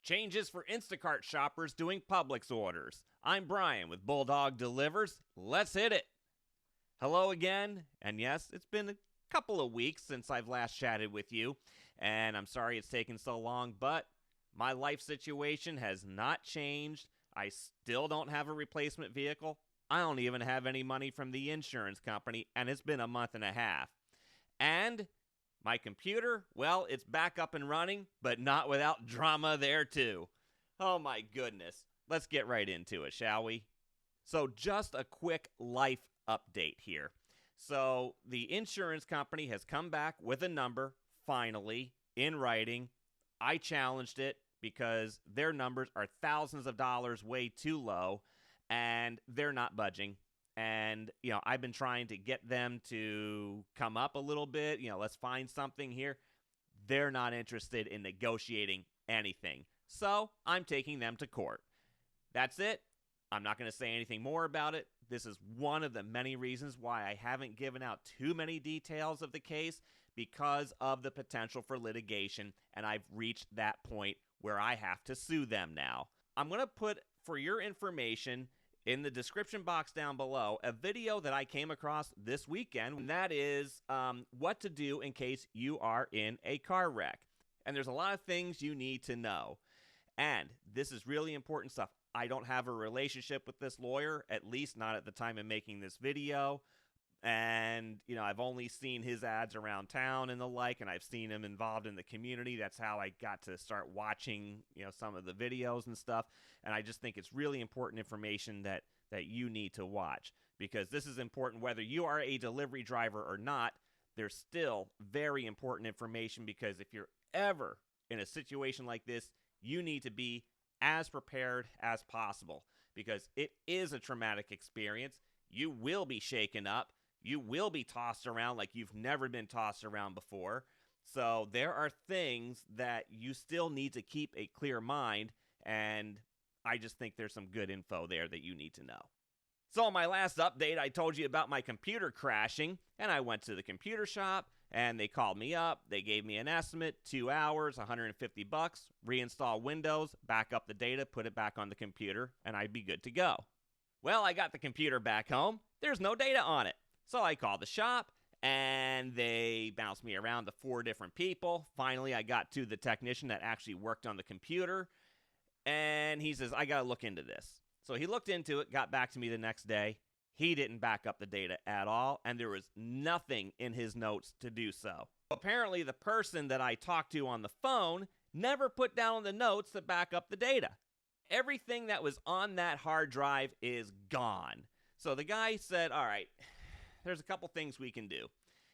Changes for Instacart shoppers doing Publix orders. I'm Brian with Bulldog Delivers. Let's hit it. Hello again, and yes, it's been a couple of weeks since I've last chatted with you, and I'm sorry it's taken so long, but my life situation has not changed. I still don't have a replacement vehicle. I don't even have any money from the insurance company, and it's been a month and a half. And my computer, well, it's back up and running, but not without drama there too. Oh my goodness. Let's get right into it, shall we? So just a quick life update here. So the insurance company has come back with a number, finally, in writing. I challenged it because their numbers are thousands of dollars way too low, and they're not budging. And, I've been trying to get them to come up a little bit. Let's find something here. They're not interested in negotiating anything. So I'm taking them to court. That's it. I'm not going to say anything more about it. This is one of the many reasons why I haven't given out too many details of the case, because of the potential for litigation. And I've reached that point where I have to sue them now. I'm going to put, for your information, in the description box down below, a video that I came across this weekend, and that is what to do in case you are in a car wreck. And there's a lot of things you need to know. And this is really important stuff. I don't have a relationship with this lawyer, at least not at the time of making this video. And, I've only seen his ads around town and the like, and I've seen him involved in the community. That's how I got to start watching, some of the videos and stuff. And I just think it's really important information that you need to watch, because this is important whether you are a delivery driver or not. There's still very important information, because if you're ever in a situation like this, you need to be as prepared as possible, because it is a traumatic experience. You will be shaken up. You will be tossed around like you've never been tossed around before. So there are things that you still need to keep a clear mind, and I just think there's some good info there that you need to know. So in my last update, I told you about my computer crashing, and I went to the computer shop, and they called me up. They gave me an estimate, 2 hours, $150, reinstall Windows, back up the data, put it back on the computer, and I'd be good to go. Well, I got the computer back home. There's no data on it. So I called the shop, and they bounced me around to 4 different people. Finally, I got to the technician that actually worked on the computer, and he says, I got to look into this. So he looked into it, got back to me the next day. He didn't back up the data at all, and there was nothing in his notes to do so. Apparently, the person that I talked to on the phone never put down the notes to back up the data. Everything that was on that hard drive is gone. So the guy said, all right, there's a couple things we can do.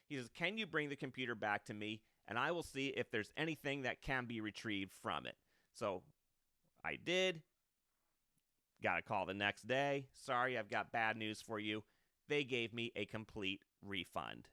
He says, can you bring the computer back to me, and I will see if there's anything that can be retrieved from it. So I did. Got a call the next day. Sorry, I've got bad news for you. They gave me a complete refund.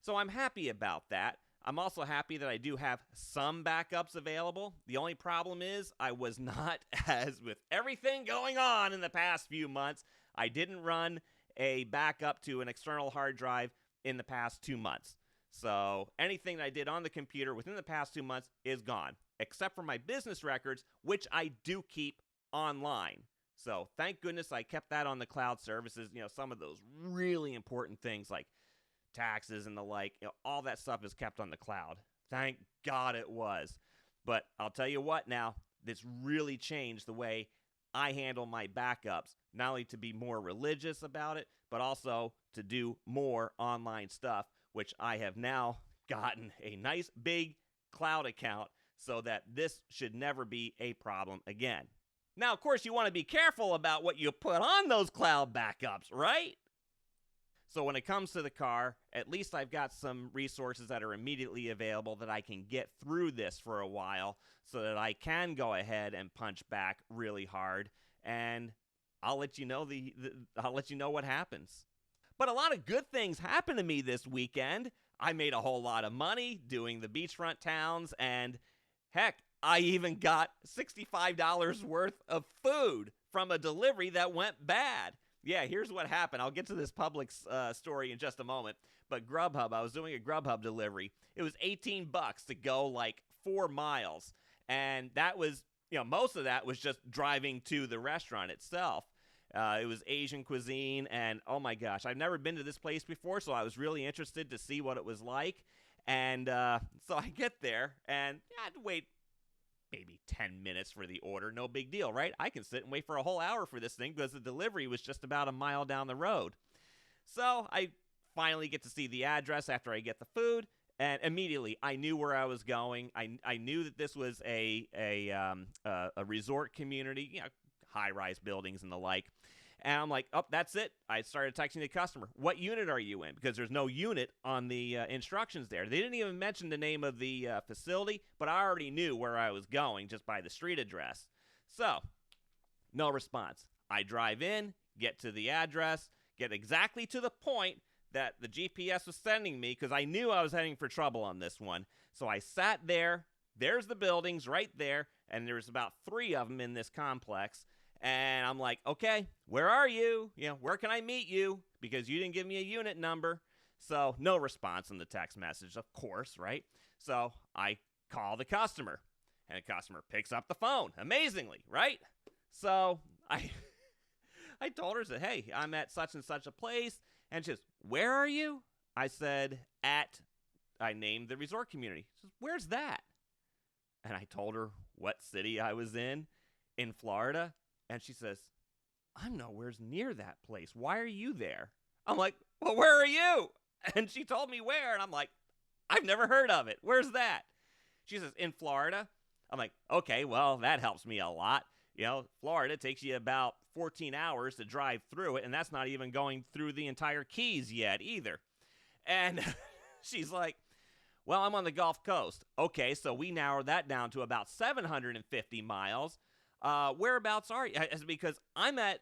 So I'm happy about that. I'm also happy that I do have some backups available. The only problem is I was not, as with everything going on in the past few months, I didn't run a backup to an external hard drive in the past 2 months. So anything that I did on the computer within the past 2 months is gone, except for my business records, which I do keep online. So thank goodness I kept that on the cloud services. Some of those really important things like taxes and the like, all that stuff is kept on the cloud. Thank God it was. But I'll tell you what now, this really changed the way I handle my backups, not only to be more religious about it, but also to do more online stuff, which I have now gotten a nice big cloud account so that this should never be a problem again. Now, of course, you want to be careful about what you put on those cloud backups, right? So when it comes to the car, at least I've got some resources that are immediately available that I can get through this for a while so that I can go ahead and punch back really hard, and I'll let you know I'll let you know what happens. But a lot of good things happened to me this weekend. I made a whole lot of money doing the beachfront towns, and heck, I even got $65 worth of food from a delivery that went bad. Yeah, here's what happened. I'll get to this Publix story in just a moment. But Grubhub, I was doing a Grubhub delivery. It was $18 to go like 4 miles. And that was most of that was just driving to the restaurant itself. It was Asian cuisine, and oh my gosh, I've never been to this place before, so I was really interested to see what it was like. And so I get there, and I had to wait maybe 10 minutes for the order. No big deal, right? I can sit and wait for a whole hour for this thing because the delivery was just about a mile down the road. So I finally get to see the address after I get the food, and immediately I knew where I was going. I knew that this was a resort community, high-rise buildings and the like. And I'm like, oh, that's it. I started texting the customer. What unit are you in? Because there's no unit on the instructions there. They didn't even mention the name of the facility, but I already knew where I was going just by the street address. So, no response. I drive in, get to the address, get exactly to the point that the GPS was sending me because I knew I was heading for trouble on this one. So I sat there. There's the buildings right there, and there's about 3 of them in this complex. And I'm like, okay, where are you? Where can I meet you? Because you didn't give me a unit number. So no response on the text message, of course, right? So I call the customer, and the customer picks up the phone, amazingly, right? So I told her, I said, hey, I'm at such and such a place. And she says, where are you? I said, I named the resort community. She says, where's that? And I told her what city I was in Florida. And she says, I'm nowhere near that place. Why are you there? I'm like, well, where are you? And she told me where. And I'm like, I've never heard of it. Where's that? She says, in Florida. I'm like, okay, well, that helps me a lot. Florida takes you about 14 hours to drive through it. And that's not even going through the entire Keys yet either. And she's like, well, I'm on the Gulf Coast. Okay, so we narrowed that down to about 750 miles. Whereabouts are you? I said, because I'm at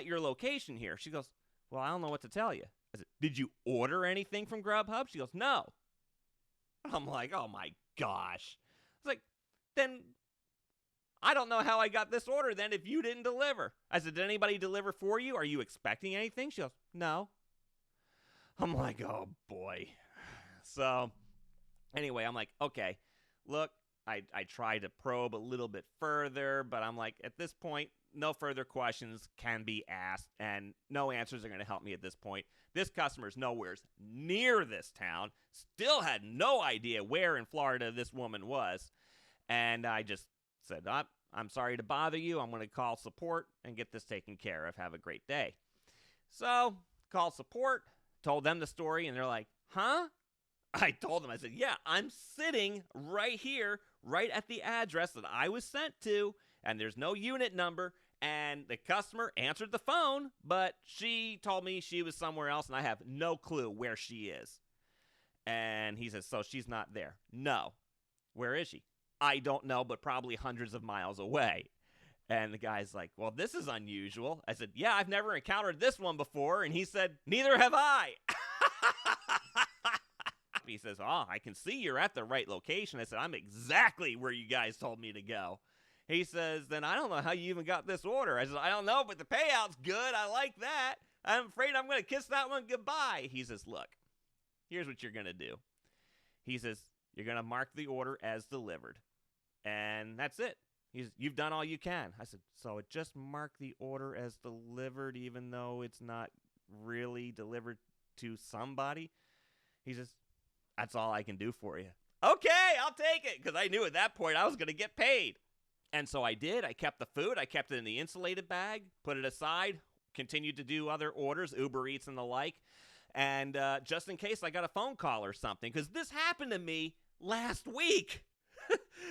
your location here. She goes, well, I don't know what to tell you. I said, did you order anything from Grubhub? She goes, no. I'm like, oh my gosh. It's like, then I don't know how I got this order then if you didn't deliver. I said, did anybody deliver for you? Are you expecting anything? She goes, no. I'm like, oh boy. So anyway, I'm like, okay, look. I tried to probe a little bit further, but I'm like, at this point, no further questions can be asked, and no answers are going to help me at this point. This customer's nowhere near this town, still had no idea where in Florida this woman was, and I just said, I'm sorry to bother you. I'm going to call support and get this taken care of. Have a great day. So, called support, told them the story, and they're like, huh? I told them, I said, yeah, I'm sitting right here, right at the address that I was sent to, and there's no unit number, and the customer answered the phone, but she told me she was somewhere else, and I have no clue where she is. And he says, so she's not there? No. Where is she? I don't know, but probably hundreds of miles away. And the guy's like, well, this is unusual. I said, yeah, I've never encountered this one before, and he said, neither have I. He says, oh, I can see you're at the right location. I said, I'm exactly where you guys told me to go. He says, then I don't know how you even got this order. I said, I don't know, but the payout's good. I like that. I'm afraid I'm going to kiss that one goodbye. He says, look, here's what you're going to do. He says, you're going to mark the order as delivered. And that's it. He says, you've done all you can. I said, so it just marked the order as delivered even though it's not really delivered to somebody? He says, that's all I can do for you. Okay, I'll take it, because I knew at that point I was going to get paid. And so I did. I kept the food. I kept it in the insulated bag, put it aside, continued to do other orders, Uber Eats and the like, and just in case I got a phone call or something, because this happened to me last week.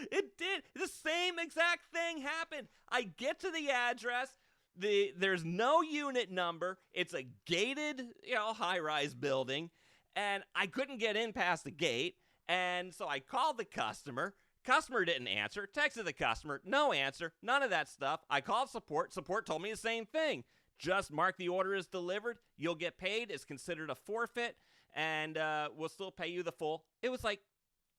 It did. The same exact thing happened. I get to the address. There's no unit number. It's a gated, high-rise building. And I couldn't get in past the gate, and so I called the customer. Customer didn't answer. Texted the customer, no answer, none of that stuff. I called support. Support told me the same thing. Just mark the order as delivered. You'll get paid. It's considered a forfeit, and we'll still pay you the full. It was like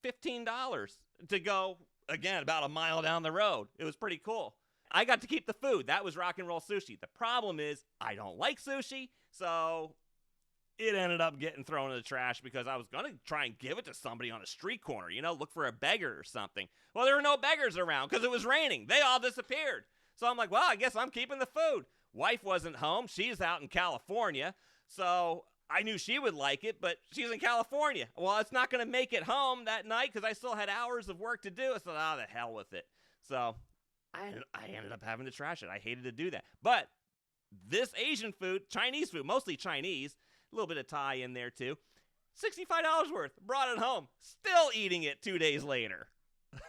$15 to go, again, about a mile down the road. It was pretty cool. I got to keep the food. That was rock and roll sushi. The problem is I don't like sushi, so it ended up getting thrown in the trash because I was going to try and give it to somebody on a street corner, look for a beggar or something. Well, there were no beggars around because it was raining. They all disappeared. So I'm like, well, I guess I'm keeping the food. Wife wasn't home. She's out in California. So I knew she would like it, but she's in California. Well, it's not going to make it home that night because I still had hours of work to do. So, the hell with it. So I ended up having to trash it. I hated to do that. But this Asian food, Chinese food, mostly Chinese, a little bit of Thai in there too, $65 worth. Brought it home. Still eating it 2 days later.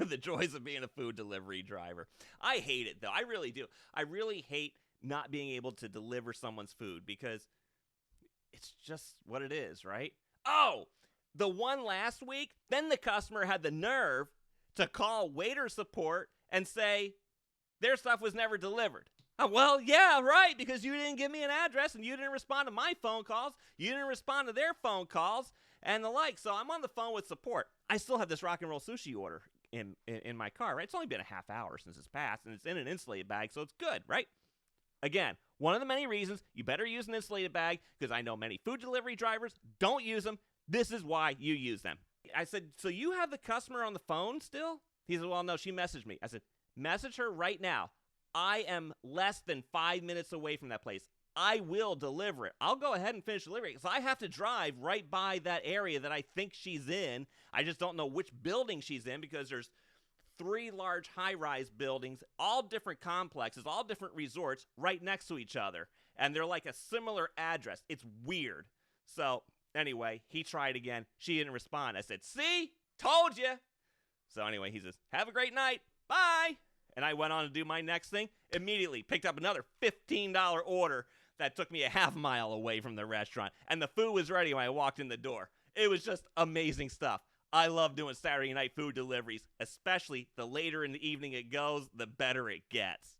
The joys of being a food delivery driver. I hate it, though. I really do. I really hate not being able to deliver someone's food because it's just what it is, right? Oh, the one last week, then the customer had the nerve to call waiter support and say their stuff was never delivered. Well, yeah, right, because you didn't give me an address and you didn't respond to my phone calls. You didn't respond to their phone calls and the like. So I'm on the phone with support. I still have this rock and roll sushi order in my car, right? It's only been a half hour since it's passed, and it's in an insulated bag, so it's good, right? Again, one of the many reasons you better use an insulated bag, because I know many food delivery drivers don't use them. This is why you use them. I said, so you have the customer on the phone still? He said, well, no, she messaged me. I said, message her right now. I am less than 5 minutes away from that place. I will deliver it. I'll go ahead and finish delivering it because I have to drive right by that area that I think she's in. I just don't know which building she's in because there's 3 large high-rise buildings, all different complexes, all different resorts right next to each other. And they're like a similar address. It's weird. So anyway, he tried again. She didn't respond. I said, see? Told you. So anyway, he says, have a great night. Bye. And I went on to do my next thing. Immediately picked up another $15 order that took me a half mile away from the restaurant. And the food was ready when I walked in the door. It was just amazing stuff. I love doing Saturday night food deliveries, especially the later in the evening it goes, the better it gets.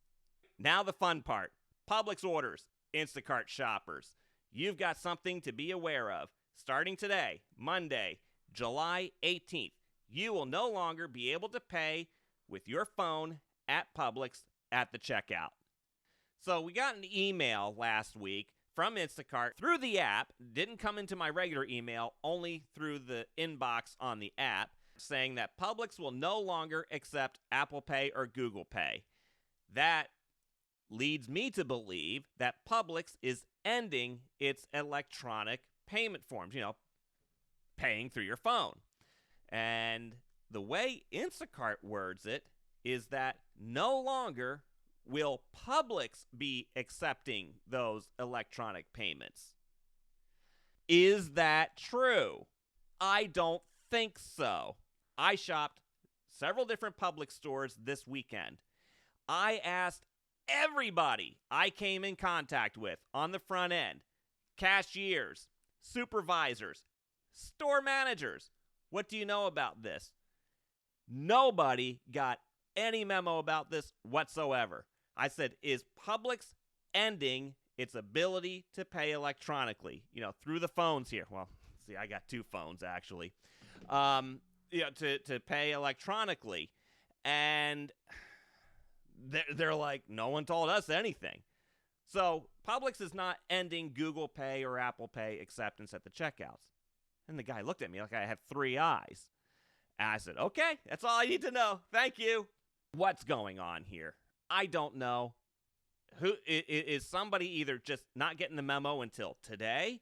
Now the fun part. Publix Orders, Instacart shoppers. You've got something to be aware of. Starting today, Monday, July 18th, you will no longer be able to pay with your phone at Publix at the checkout. So we got an email last week from Instacart through the app. Didn't come into my regular email, only through the inbox on the app, saying that Publix will no longer accept Apple Pay or Google Pay. That leads me to believe that Publix is ending its electronic payment forms, paying through your phone. And the way Instacart words it is that no longer will Publix be accepting those electronic payments. Is that true? I don't think so. I shopped several different Publix stores this weekend. I asked everybody I came in contact with on the front end, cashiers, supervisors, store managers, what do you know about this? Nobody got any memo about this whatsoever. I said, is Publix ending its ability to pay electronically, through the phones here? Well, see, I got 2 phones actually, to pay electronically. And they're like, no one told us anything. So Publix is not ending Google Pay or Apple Pay acceptance at the checkouts. And the guy looked at me like I have 3 eyes. And I said, okay, that's all I need to know. Thank you. What's going on here? I don't know. Who is somebody either just not getting the memo until today,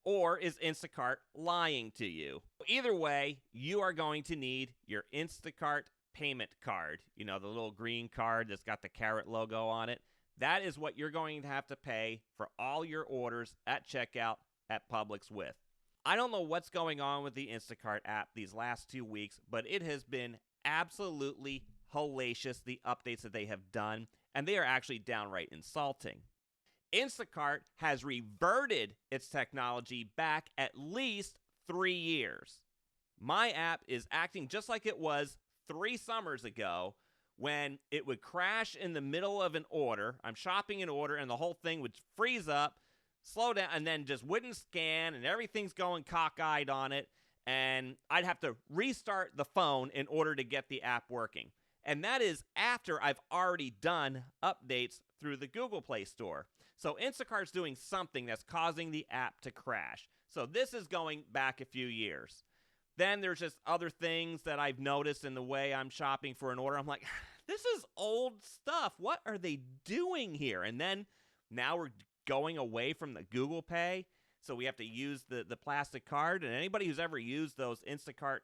or is Instacart lying to you? Either way, you are going to need your Instacart payment card. The little green card that's got the carrot logo on it. That is what you're going to have to pay for all your orders at checkout at Publix with. I don't know what's going on with the Instacart app these last 2 weeks, but it has been absolutely hellacious, the updates that they have done, and they are actually downright insulting. Instacart has reverted its technology back at least 3 years. My app is acting just like it was 3 summers ago when it would crash in the middle of an order. I'm shopping an order and the whole thing would freeze up, slow down, and then just wouldn't scan, and everything's going cockeyed on it, and I'd have to restart the phone in order to get the app working. And that is after I've already done updates through the Google Play Store. So Instacart's doing something that's causing the app to crash. So this is going back a few years. Then there's just other things that I've noticed in the way I'm shopping for an order. I'm like, this is old stuff. What are they doing here? And then now we're going away from the Google Pay, so we have to use the plastic card. And anybody who's ever used those Instacart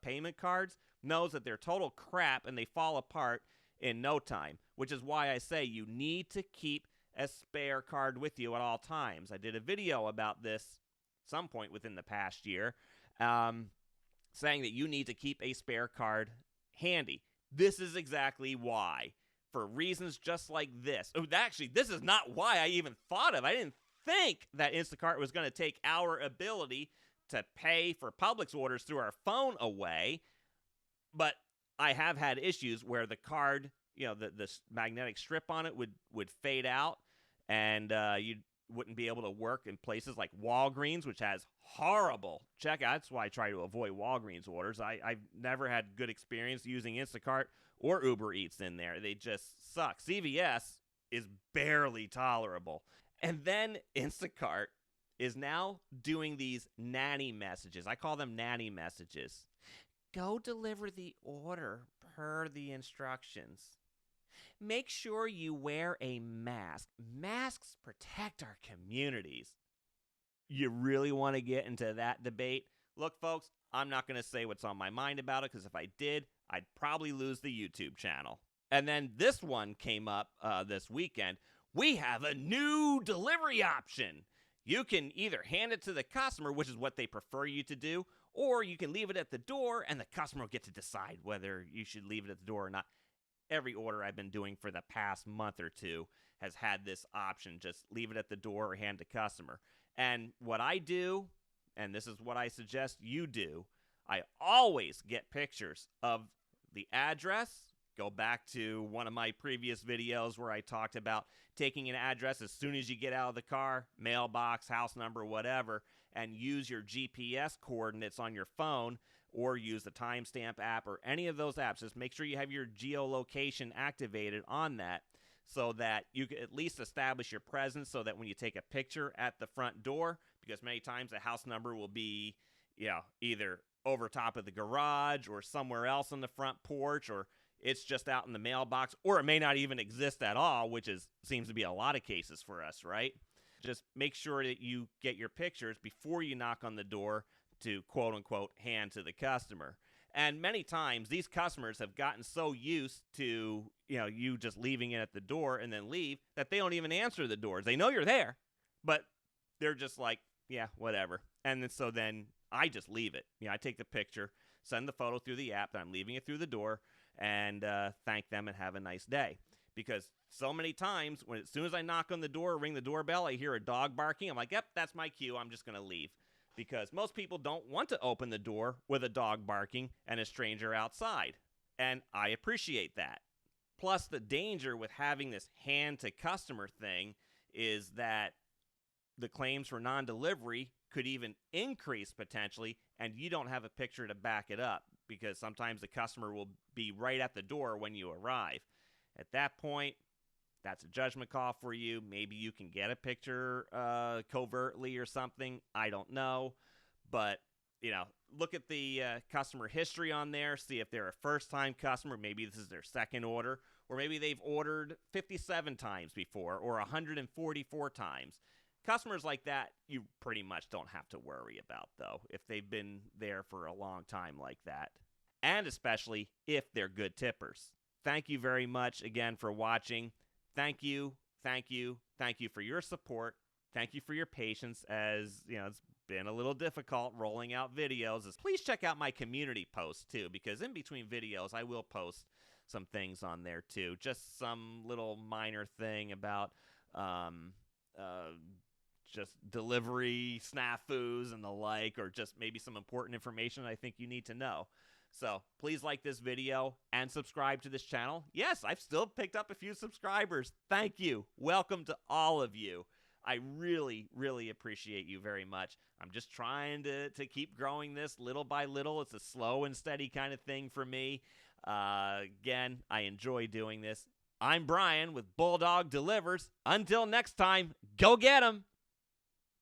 payment cards knows that they're total crap and they fall apart in no time, which is why I say you need to keep a spare card with you at all times. I did a video about this some point within the past year, saying that you need to keep a spare card handy. This is exactly why. For reasons just like this. Actually, this is not why I even thought of. I didn't think that Instacart was going to take our ability to pay for Publix orders through our phone away. But I have had issues where the card, the magnetic strip on it would fade out, and you wouldn't be able to work in places like Walgreens, which has horrible checkout. That's why I try to avoid Walgreens orders. I've never had good experience using Instacart or Uber Eats in there. They just suck. CVS is barely tolerable. And then Instacart is now doing these nanny messages. I call them nanny messages. Go deliver the order per the instructions. Make sure you wear a mask. Masks protect our communities. You really want to get into that debate? Look, folks, I'm not going to say what's on my mind about it, because if I did, I'd probably lose the YouTube channel. And then this one came up this weekend. We have a new delivery option. You can either hand it to the customer, which is what they prefer you to do, or you can leave it at the door, and the customer will get to decide whether you should leave it at the door or not. Every order I've been doing for the past month or two has had this option. Just leave it at the door or hand to customer. And what I do, and this is what I suggest you do, I always get pictures of the address. Go back to one of my previous videos where I talked about taking an address as soon as you get out of the car, mailbox, house number, whatever, and use your GPS coordinates on your phone, or use the timestamp app or any of those apps. Just make sure you have your geolocation activated on that, so that you can at least establish your presence, so that when you take a picture at the front door, because many times the house number will be, either over top of the garage or somewhere else on the front porch, or it's just out in the mailbox, or it may not even exist at all, which seems to be a lot of cases for us, right? Just make sure that you get your pictures before you knock on the door to quote-unquote hand to the customer. And many times these customers have gotten so used to, you just leaving it at the door and then leave, that they don't even answer the doors. They know you're there, but they're just like, yeah, whatever. And so then I just leave it. I take the picture, send the photo through the app that I'm leaving it through the door, and thank them and have a nice day. Because so many times, as soon as I knock on the door or ring the doorbell, I hear a dog barking. I'm like, yep, that's my cue. I'm just going to leave. Because most people don't want to open the door with a dog barking and a stranger outside. And I appreciate that. Plus, the danger with having this hand-to-customer thing is that the claims for non-delivery could even increase potentially, and you don't have a picture to back it up, because sometimes the customer will be right at the door when you arrive. At that point, that's a judgment call for you. Maybe you can get a picture covertly or something. I don't know. But, look at the customer history on there. See if they're a first-time customer. Maybe this is their second order. Or maybe they've ordered 57 times before, or 144 times. Customers like that, you pretty much don't have to worry about, though, if they've been there for a long time like that. And especially if they're good tippers. Thank you very much again for watching. Thank you for your support. Thank you for your patience, as it's been a little difficult rolling out videos. Please check out my community posts too, because in between videos I will post some things on there too. Just some little minor thing about just delivery snafus and the like, or just maybe some important information I think you need to know. So please like this video and subscribe to this channel. Yes, I've still picked up a few subscribers. Thank you. Welcome to all of you. I really, really appreciate you very much. I'm just trying to keep growing this little by little. It's a slow and steady kind of thing for me. Again, I enjoy doing this. I'm Brian with Bulldog Delivers. Until next time, go get 'em.